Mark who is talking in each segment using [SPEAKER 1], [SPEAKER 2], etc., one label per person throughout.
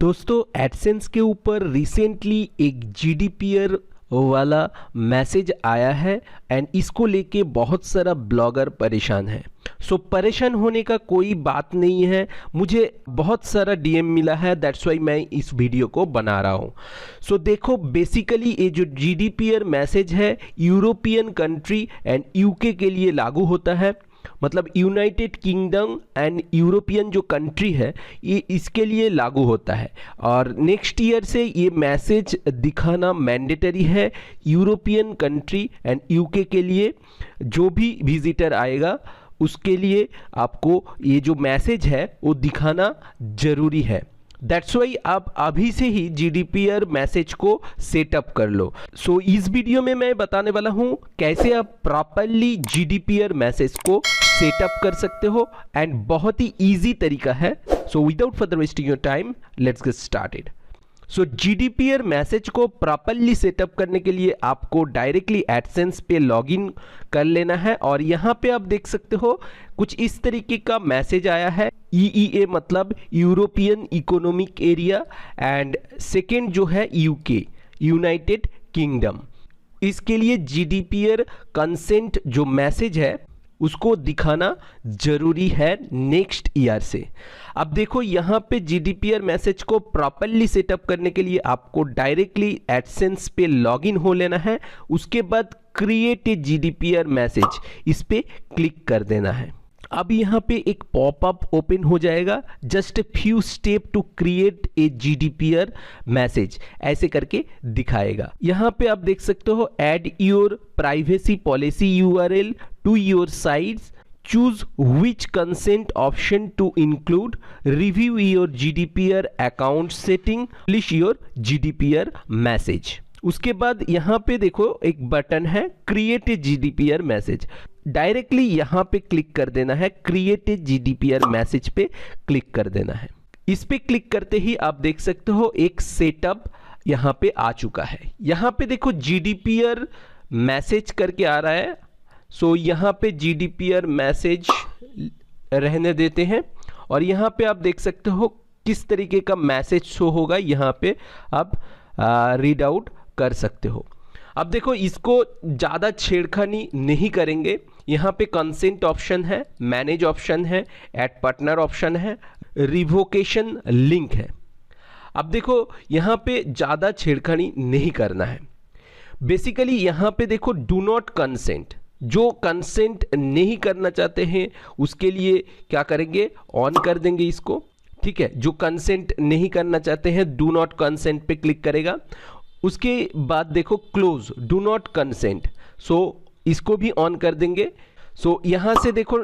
[SPEAKER 1] दोस्तों एडसेंस के ऊपर रिसेंटली एक जीडीपीआर वाला मैसेज आया है एंड इसको लेके बहुत सारा ब्लॉगर परेशान है। परेशान होने का कोई बात नहीं है, मुझे बहुत सारा डीएम मिला है, दैट्स वाई मैं इस वीडियो को बना रहा हूँ। देखो बेसिकली ये जो जीडीपीआर मैसेज है यूरोपियन कंट्री एंड यूके के लिए लागू होता है, मतलब यूनाइटेड किंगडम एंड यूरोपियन जो कंट्री है ये इसके लिए लागू होता है और नेक्स्ट ईयर से ये मैसेज दिखाना मैंडेटरी है यूरोपियन कंट्री एंड यूके के लिए। जो भी विजिटर आएगा उसके लिए आपको ये जो मैसेज है वो दिखाना जरूरी है। दैट्स वाई आप अभी से ही जीडीपीआर मैसेज को सेटअप कर लो। इस वीडियो में मैं बताने वाला हूँ कैसे आप प्रॉपरली जीडीपीआर मैसेज को सेटअप कर सकते हो एंड बहुत ही इजी तरीका है। Without further wasting your time let's get started. GDPR message को प्रॉपरली सेटअप करने के लिए आपको डायरेक्टली एडसेंस पे लॉगिन कर लेना है और यहाँ पे आप देख सकते हो कुछ इस तरीके का मैसेज आया है। ईईए मतलब European economic area and second जो है यूके यूनाइटेड किंगडम। इसके लिए जीडीपीआर कंसेंट जो मैसेज है उसको दिखाना जरूरी है नेक्स्ट ईयर से। अब देखो यहाँ पे जीडीपीआर मैसेज को प्रॉपरली सेटअप करने के लिए आपको डायरेक्टली एडसेंस पे लॉगिन हो लेना है। उसके बाद क्रिएट ए जीडीपीआर मैसेज इस पे क्लिक कर देना है। अब यहाँ पे एक पॉपअप ओपन हो जाएगा, just few step to create a GDPR message ऐसे करके दिखाएगा। यहाँ पे आप देख सकते हो add your privacy policy URL to your sites, choose which consent option to include, review your GDPR account setting, publish your GDPR message. उसके बाद यहाँ पे देखो एक बटन है create a GDPR message, directly यहाँ पे क्लिक कर देना है। क्रिएट ए जीडीपीआर मैसेज पे क्लिक कर देना है। इस पे क्लिक करते ही आप देख सकते हो एक सेटअप यहाँ पे आ चुका है। यहाँ पे देखो जीडीपीआर मैसेज करके आ रहा है। यहाँ पे जीडीपीआर मैसेज रहने देते हैं और यहाँ पे आप देख सकते हो किस तरीके का मैसेज शो होगा, यहाँ पे आप रीड आउट कर सकते हो। अब देखो इसको ज़्यादा छेड़खानी नहीं करेंगे। यहाँ पे कंसेंट ऑप्शन है, मैनेज ऑप्शन है, ऐड पार्टनर ऑप्शन है, रिवोकेशन लिंक है। अब देखो यहाँ पे ज़्यादा छेड़खानी नहीं करना है। बेसिकली यहाँ पे देखो डू नॉट कंसेंट, जो कंसेंट नहीं करना चाहते हैं उसके लिए क्या करेंगे, ऑन कर देंगे इसको। ठीक है, जो कंसेंट नहीं करना चाहते हैं डू नॉट कंसेंट पे क्लिक करेगा। उसके बाद देखो क्लोज डू नॉट कंसेंट, इसको भी ऑन कर देंगे। यहाँ से देखो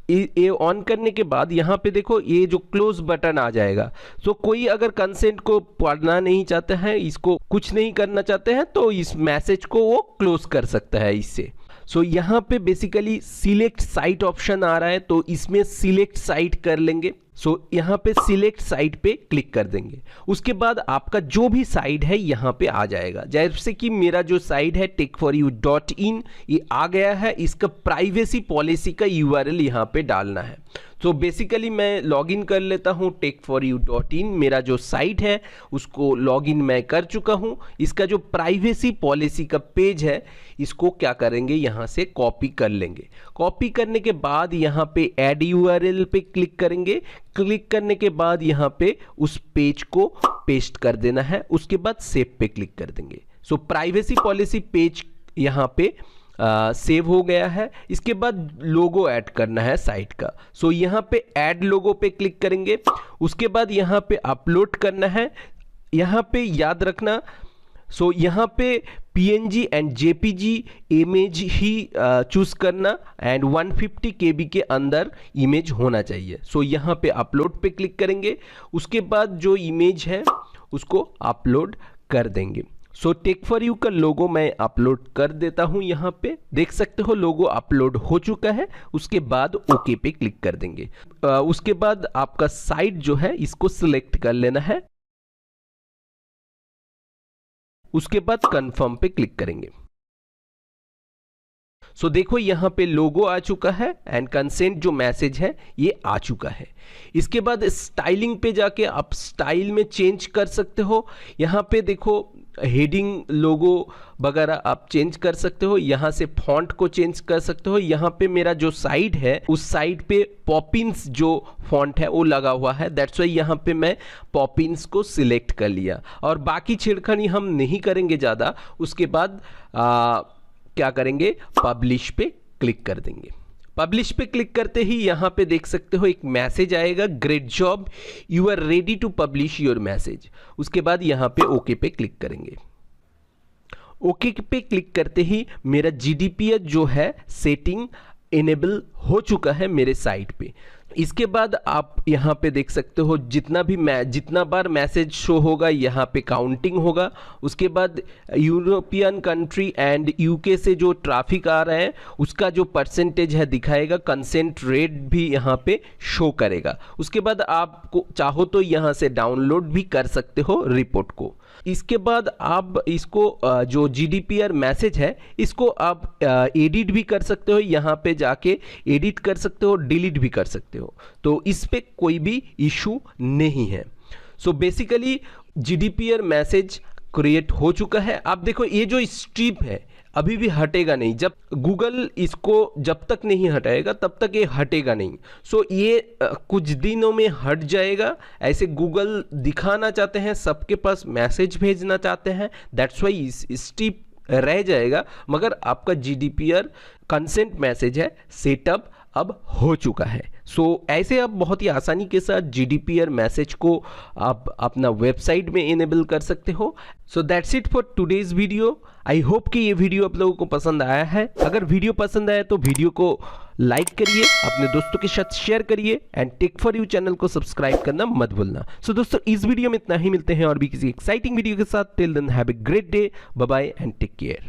[SPEAKER 1] ये ऑन करने के बाद यहाँ पे देखो ये जो क्लोज बटन आ जाएगा। कोई अगर कंसेंट को पढ़ना नहीं चाहते हैं, इसको कुछ नहीं करना चाहते हैं तो इस मैसेज को वो क्लोज कर सकता है इससे। यहाँ पे बेसिकली सिलेक्ट साइट ऑप्शन आ रहा है तो इसमें सिलेक्ट साइट कर लेंगे। यहाँ पे सिलेक्ट साइट पे क्लिक कर देंगे। उसके बाद आपका जो भी साइट है यहाँ पे आ जाएगा। जैसे कि मेरा जो साइट है techforyou.in ये आ गया है। इसका प्राइवेसी पॉलिसी का यूआरएल यहाँ पे डालना है। बेसिकली मैं लॉगिन कर लेता हूँ techforyou.in, मेरा जो साइट है उसको लॉगिन मैं कर चुका हूँ। इसका जो प्राइवेसी पॉलिसी का पेज है इसको क्या करेंगे, यहाँ से कॉपी कर लेंगे। कॉपी करने के बाद यहाँ पे ऐड यूआरएल पे क्लिक करेंगे। क्लिक करने के बाद यहाँ पे उस पेज को पेस्ट कर देना है। उसके बाद सेव पे क्लिक कर देंगे। प्राइवेसी पॉलिसी पेज यहाँ पे सेव हो गया है। इसके बाद लोगो ऐड करना है साइट का। यहाँ पे ऐड लोगो पे क्लिक करेंगे। उसके बाद यहाँ पे अपलोड करना है। यहाँ पे याद रखना यहाँ पे PNG and JPG image he choose करना एंड 150 KB के अंदर इमेज होना चाहिए। यहाँ पे अपलोड पे क्लिक करेंगे। उसके बाद जो इमेज है उसको अपलोड कर देंगे। techforyou का लोगो मैं अपलोड कर देता हूं। यहाँ पे देख सकते हो लोगो अपलोड हो चुका है। उसके बाद ओके पे क्लिक कर देंगे। उसके बाद आपका साइट जो है इसको सिलेक्ट कर लेना है। उसके बाद कंफर्म पे क्लिक करेंगे। सो देखो यहाँ पे लोगो आ चुका है एंड कंसेंट जो मैसेज है ये आ चुका है। इसके बाद स्टाइलिंग पे जाके आप स्टाइल में चेंज कर सकते हो। यहाँ पे देखो हेडिंग लोगो वगैरह आप चेंज कर सकते हो, यहाँ से फॉन्ट को चेंज कर सकते हो। यहाँ पे मेरा जो साइड है उस साइड पे पॉपिंस जो फॉन्ट है वो लगा हुआ है, दैट्स वाई यहाँ पे मैं पॉपिंस को सिलेक्ट कर लिया। और बाकी छेड़खानी हम नहीं करेंगे ज़्यादा। उसके बाद क्या करेंगे, पब्लिश पे क्लिक कर देंगे। पब्लिश पे क्लिक करते ही यहाँ पे देख सकते हो एक मैसेज आएगा, great job, you are ready to publish your message. उसके बाद यहाँ पे ओके पे क्लिक करेंगे। ओके पे क्लिक करते ही मेरा जीडीपीआर जो है सेटिंग इनेबल हो चुका है मेरे साइट पे। इसके बाद आप यहाँ पे देख सकते हो जितना बार मैसेज शो होगा यहाँ पे काउंटिंग होगा। उसके बाद यूरोपियन कंट्री एंड यूके से जो ट्रैफिक आ रहा है उसका जो परसेंटेज है दिखाएगा, कंसेंट रेट भी यहाँ पे शो करेगा। उसके बाद आपको चाहो तो यहाँ से डाउनलोड भी कर सकते हो रिपोर्ट को। इसके बाद आप इसको जो जीडीपीआर मैसेज है इसको आप एडिट भी कर सकते हो, यहाँ पे जाके एडिट कर सकते हो, डिलीट भी कर सकते हो, तो इस पे कोई भी इशू नहीं है। So basically GDPR message create हो चुका है। आप देखो ये जो स्ट्रिप है अभी भी हटेगा नहीं, जब गूगल इसको जब तक नहीं हटाएगा तब तक ये हटेगा नहीं। सो ये कुछ दिनों में हट जाएगा। ऐसे गूगल दिखाना चाहते हैं, सबके पास मैसेज भेजना चाहते हैं, दैट्स वाई स्ट्रिप रह जाएगा। मगर आपका जीडीपीआर कंसेंट मैसेज है सेटअप अब हो चुका है। सो ऐसे आप बहुत ही आसानी के साथ जीडीपीआर मैसेज को आप अपना वेबसाइट में इनेबल कर सकते हो। So that's it for today's video. I hope कि ये वीडियो आप लोगों को पसंद आया है। अगर वीडियो पसंद आया तो वीडियो को लाइक करिए, अपने दोस्तों के साथ शेयर करिए and tech for you channel को सब्सक्राइब करना मत भूलना। सो दोस्तों इस वीडियो में इतना ही, मिलते हैं और भी किसी एक्साइटिंग वीडियो के साथ। Till then have a great day, bye bye and take care.